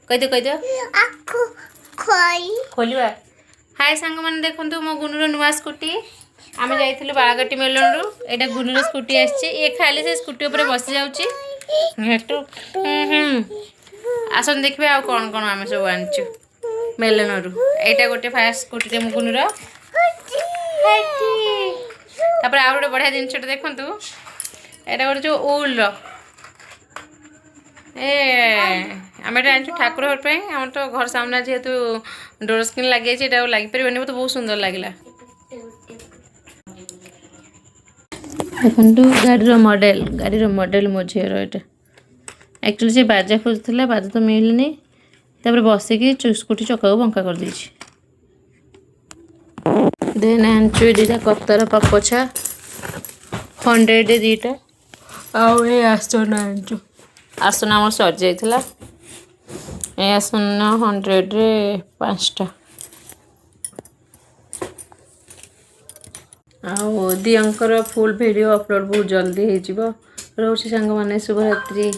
कह दे खोलिया। हाय सांग मैंने देखो मो गुनुर नुआ स्कूटी आम जाइलु बालागटी मेलन रु एटा गुनुर स्कूटी आसी ये खाली से स्कूटी ऊपर बसी जाऊँ आसन देखिए आ कौन कौन आम सब आनचु मेलन रु एटा गोटे फास्ट स्कूटी मो गुनुर तापर आ गोटे बढ़िया जिनस देखु एटा गोटे जो उल आम एटा आनचु ठाकुर घर आम तो घर सामने जेहेतु डोर स्क्रीन लगे लगी पारे मत बहुत सुंदर लगे देखो गाड़ी मॉडल मो झीर यहाँ एक्चुअली से बाजा खोजुला बाजा तो मिलनी तापर बसिकी स्कूटी चक्का को बंका कर देछि देन आंचु दीटा कतर पपोछा 100 दीटा आउ ए आसन आंचु आसन आम सर जाइला ए आसन 100 रे 5टा आउ दियंकर फुल वीडियो अपलोड बहुत जल्दी हो रोचे सांग माने शुभरात्रि।